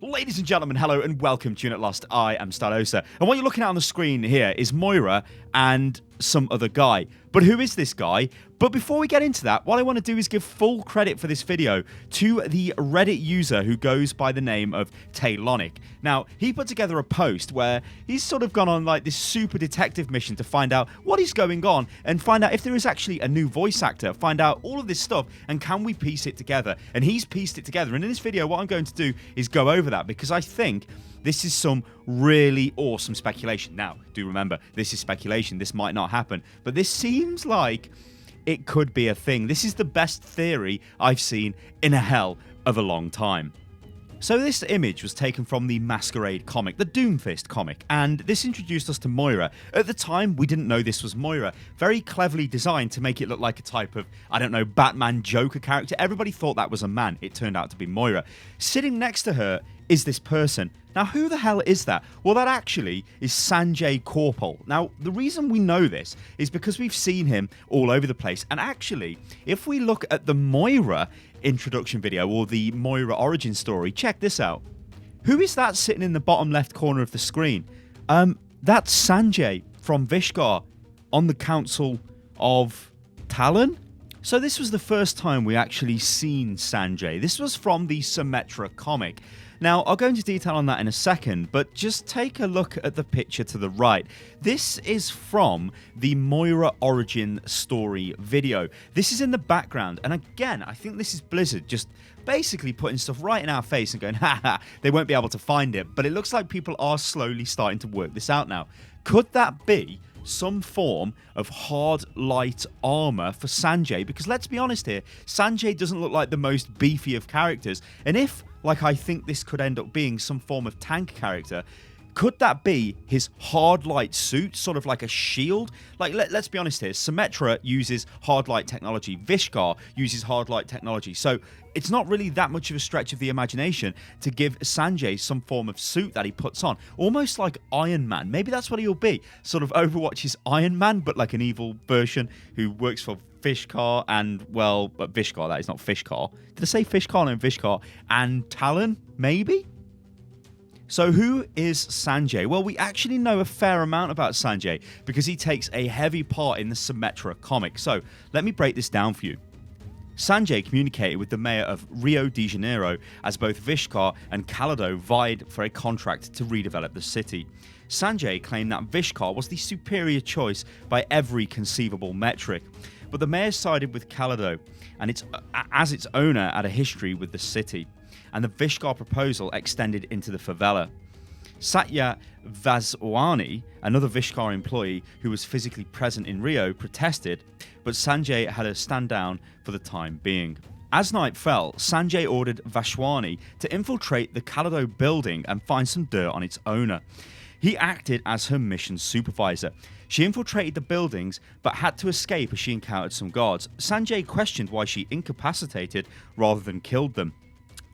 Ladies and gentlemen, hello and welcome to Unit Lost. I am Stylosa. And what you're looking at on the screen here is Moira and some other guy. But who is this guy? But before we get into that, what I want to do is give full credit for this video to the Reddit user who goes by the name of Talon. Now, he put together a post where he's sort of gone on like this super detective mission to find out what is going on and find out if there is actually a new voice actor, find out all of this stuff and can we piece it together. And he's pieced it together. And in this video, what I'm going to do is go over that because I think this is some really awesome speculation. Now, do remember, this is speculation. This might not happen. But this seems like it could be a thing. This is the best theory I've seen in a hell of a long time. So this image was taken from the Masquerade comic, the Doomfist comic, and this introduced us to Moira. At the time, we didn't know this was Moira. Very cleverly designed to make it look like a type of, I don't know, Batman Joker character. Everybody thought that was a man. It turned out to be Moira. Sitting next to her is this person. Now, who the hell is that? Well, that actually is Sanjay Korpal. Now, the reason we know this is because we've seen him all over the place. And actually, if we look at the Moira introduction video or the Moira origin story, check this out. Who is that sitting in the bottom left corner of the screen? That's Sanjay from Vishkar on the Council of Talon. So this was the first time we actually seen Sanjay. This was from the Symmetra comic. Now, I'll go into detail on that in a second, but just take a look at the picture to the right. This is from the Moira origin story video. This is in the background, and again, I think this is Blizzard just basically putting stuff right in our face and going, haha, they won't be able to find it. But it looks like people are slowly starting to work this out now. Could that be some form of hard light armor for Sanjay? Because let's be honest here, Sanjay doesn't look like the most beefy of characters, and if, like I think this could end up being, some form of tank character, could that be his hard light suit, sort of like a shield? Like, let's be honest here, Symmetra uses hard light technology, Vishkar uses hard light technology, so it's not really that much of a stretch of the imagination to give Sanjay some form of suit that he puts on, almost like Iron Man. Maybe that's what he'll be, sort of Overwatch's Iron Man, but like an evil version who works for Vishkar and, well, but Vishkar, that is not Fishkar. Did I say Fishkar and Vishkar? And Talon, maybe? So who is Sanjay? Well, we actually know a fair amount about Sanjay because he takes a heavy part in the Symmetra comic. So let me break this down for you. Sanjay communicated with the mayor of Rio de Janeiro as both Vishkar and Calado vied for a contract to redevelop the city. Sanjay claimed that Vishkar was the superior choice by every conceivable metric, but the mayor sided with Calado and as its owner had a history with the city, and the Vishkar proposal extended into the favela. Satya Vaswani, another Vishkar employee who was physically present in Rio, protested, but Sanjay had to stand down for the time being. As night fell, Sanjay ordered Vaswani to infiltrate the Calado building and find some dirt on its owner. He acted as her mission supervisor. She infiltrated the buildings but had to escape as she encountered some guards. Sanjay questioned why she incapacitated rather than killed them.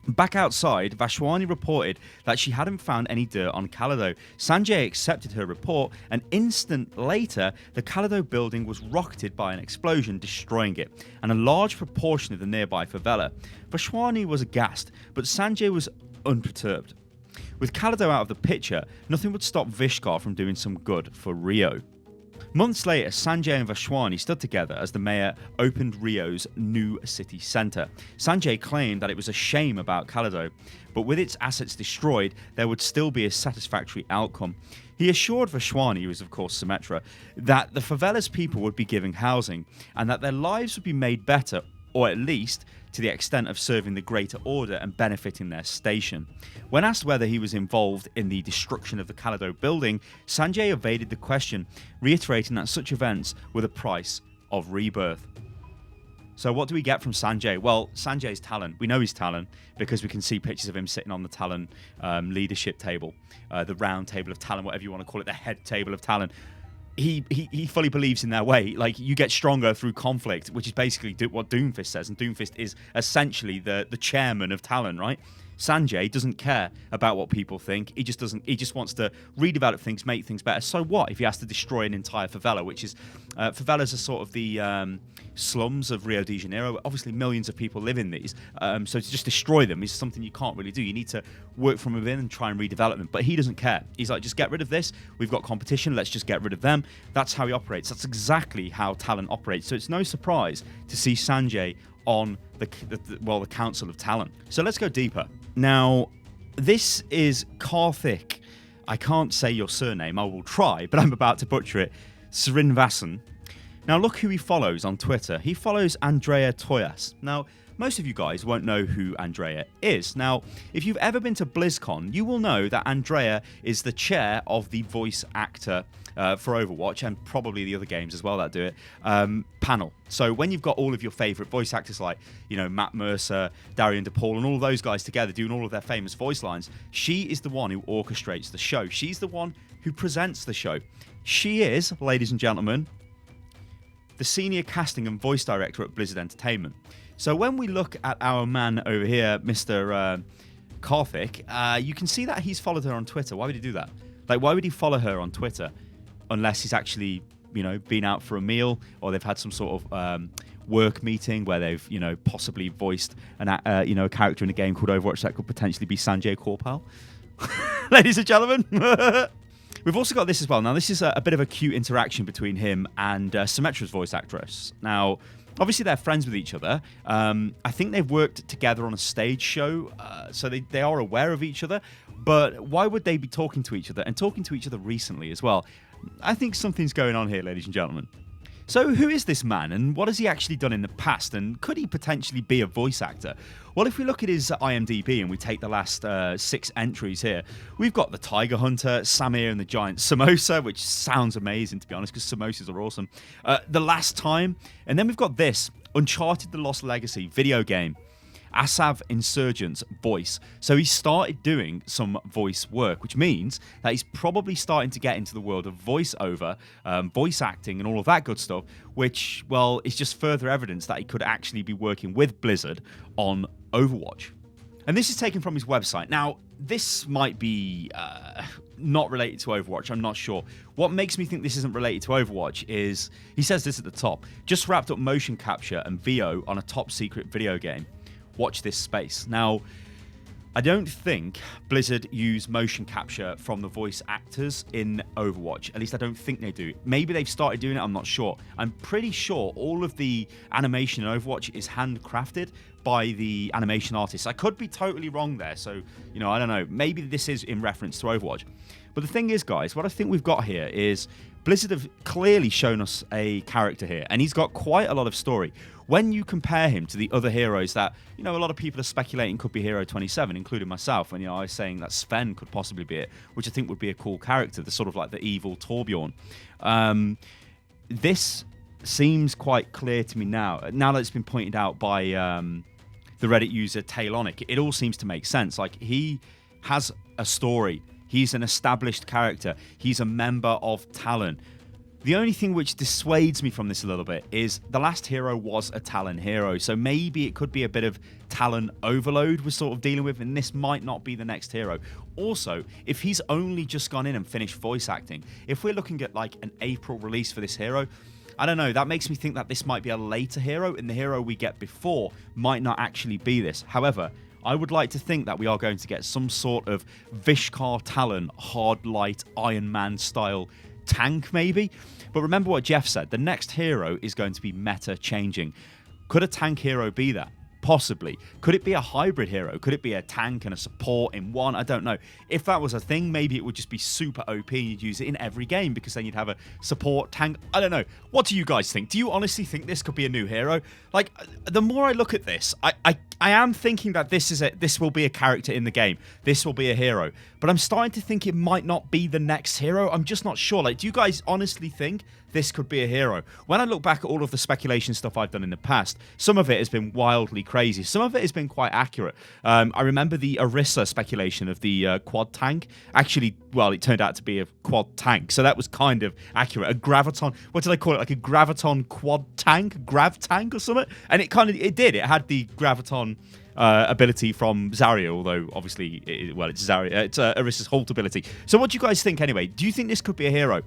Back outside, Vaswani reported that she hadn't found any dirt on Calado. Sanjay accepted her report, and instant later, the Calado building was rocketed by an explosion, destroying it, and a large proportion of the nearby favela. Vaswani was aghast, but Sanjay was unperturbed. With Calado out of the picture, nothing would stop Vishkar from doing some good for Rio. Months later, Sanjay and Vaswani stood together as the mayor opened Rio's new city centre. Sanjay claimed that it was a shame about Calado, but with its assets destroyed, there would still be a satisfactory outcome. He assured Vaswani, who was of course Symmetra, that the favela's people would be given housing and that their lives would be made better, or at least to the extent of serving the greater order and benefiting their station. When asked whether he was involved in the destruction of the Calado building, Sanjay evaded the question, reiterating that such events were the price of rebirth. So what do we get from Sanjay? Well, Sanjay's Talon. We know he's Talon because we can see pictures of him sitting on the Talon leadership table, the round table of Talon, whatever you want to call it, the head table of Talon. He fully believes in their way. Like, you get stronger through conflict, which is basically what Doomfist says, and Doomfist is essentially the chairman of Talon, right? Sanjay doesn't care about what people think. He just wants to redevelop things, make things better. So what if he has to destroy an entire favela, which is favelas are sort of the slums of Rio de Janeiro. Obviously, millions of people live in these. So to just destroy them is something you can't really do. You need to work from within and try and redevelop them. But he doesn't care. He's like, just get rid of this. We've got competition. Let's just get rid of them. That's how he operates. That's exactly how Talon operates. So it's no surprise to see Sanjay on the Council of Talon. So let's go deeper. Now, this is Karthik. I can't say your surname. I will try, but I'm about to butcher it. Srinvasan. Now, look who he follows on Twitter. He follows Andrea Toyas. Now, most of you guys won't know who Andrea is. Now, if you've ever been to BlizzCon, you will know that Andrea is the chair of the voice actor for Overwatch, and probably the other games as well that do it, panel. So when you've got all of your favourite voice actors like, Matt Mercer, Darian DePaul, and all of those guys together doing all of their famous voice lines, she is the one who orchestrates the show. She's the one who presents the show. She is, ladies and gentlemen, the senior casting and voice director at Blizzard Entertainment. So when we look at our man over here, Mr. Karthik, you can see that he's followed her on Twitter. Why would he do that? Like, why would he follow her on Twitter? Unless he's actually, been out for a meal, or they've had some sort of work meeting where they've, possibly voiced a character in a game called Overwatch that could potentially be Sanjay Korpal. Ladies and gentlemen. We've also got this as well. Now, this is a bit of a cute interaction between him and Symmetra's voice actress. Now, obviously, they're friends with each other. I think they've worked together on a stage show, so they are aware of each other. But why would they be talking to each other, and talking to each other recently as well? I think something's going on here, ladies and gentlemen. So who is this man, and what has he actually done in the past, and could he potentially be a voice actor? Well, if we look at his IMDb and we take the last 6 entries here, we've got the Tiger Hunter, Samir and the Giant Samosa, which sounds amazing, to be honest, because samosas are awesome. The Last Time, and then we've got this, Uncharted: The Lost Legacy video game. Asav Insurgent's voice. So he started doing some voice work, which means that he's probably starting to get into the world of voiceover, voice acting, and all of that good stuff, which, well, is just further evidence that he could actually be working with Blizzard on Overwatch. And this is taken from his website. Now, this might be not related to Overwatch. I'm not sure. What makes me think this isn't related to Overwatch is, he says this at the top, just wrapped up motion capture and VO on a top secret video game. Watch this space. Now, I don't think Blizzard use motion capture from the voice actors in Overwatch. At least I don't think they do. Maybe they've started doing it, I'm not sure. I'm pretty sure all of the animation in Overwatch is handcrafted by the animation artists. I could be totally wrong there, so, I don't know. Maybe this is in reference to Overwatch. But the thing is, guys, what I think we've got here is Blizzard have clearly shown us a character here, and he's got quite a lot of story. When you compare him to the other heroes that, a lot of people are speculating could be Hero 27, including myself, and, I was saying that Sven could possibly be it, which I think would be a cool character, the sort of like the evil Torbjorn. This seems quite clear to me now that it's been pointed out by the Reddit user Talon. It all seems to make sense. Like, he has a story. He's an established character. He's a member of Talon. The only thing which dissuades me from this a little bit is the last hero was a Talon hero, so maybe it could be a bit of Talon overload we're sort of dealing with, and this might not be the next hero. Also, if he's only just gone in and finished voice acting, if we're looking at like an April release for this hero, I don't know, that makes me think that this might be a later hero, and the hero we get before might not actually be this. However, I would like to think that we are going to get some sort of Vishkar Talon, hard light Iron Man style tank maybe. But remember what Jeff said, the next hero is going to be meta changing. Could a tank hero be that? Possibly. Could it be a hybrid hero? Could it be a tank and a support in one? I don't know. If that was a thing, maybe it would just be super OP and you'd use it in every game, because then you'd have a support tank. I don't know. What do you guys think? Do you honestly think this could be a new hero? Like, the more I look at this, I am thinking that this will be a character in the game. This will be a hero. But I'm starting to think it might not be the next hero. I'm just not sure. Like, do you guys honestly think this could be a hero. When I look back at all of the speculation stuff I've done in the past, some of it has been wildly crazy. Some of it has been quite accurate. I remember the Orisa speculation of the quad tank. Actually, well, it turned out to be a quad tank, so that was kind of accurate. A graviton, what did I call it? Like a graviton quad tank, grav tank or something? And it did. It had the graviton ability from Zarya, although obviously, it's Zarya. It's Orisa's Halt ability. So what do you guys think anyway? Do you think this could be a hero?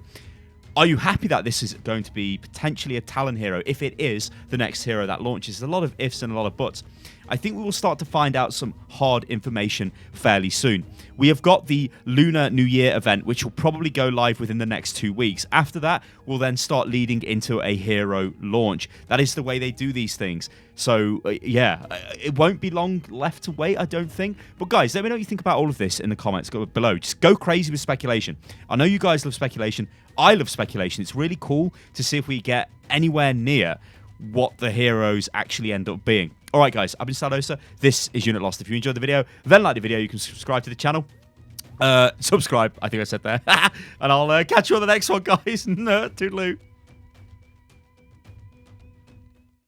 Are you happy that this is going to be potentially a Talon hero if it is the next hero that launches? There's a lot of ifs and a lot of buts. I think we will start to find out some hard information fairly soon. We have got the Lunar New Year event, which will probably go live within the next 2 weeks. After that, we'll then start leading into a hero launch. That is the way they do these things. So, yeah, it won't be long left to wait, I don't think. But, guys, let me know what you think about all of this in the comments below. Just go crazy with speculation. I know you guys love speculation. I love speculation. It's really cool to see if we get anywhere near what the heroes actually end up being. All right, guys, I've been Stylosa. This is Unit Lost. If you enjoyed the video, then like the video. You can subscribe to the channel. Subscribe, I think I said there. And I'll catch you on the next one, guys. Toodaloo.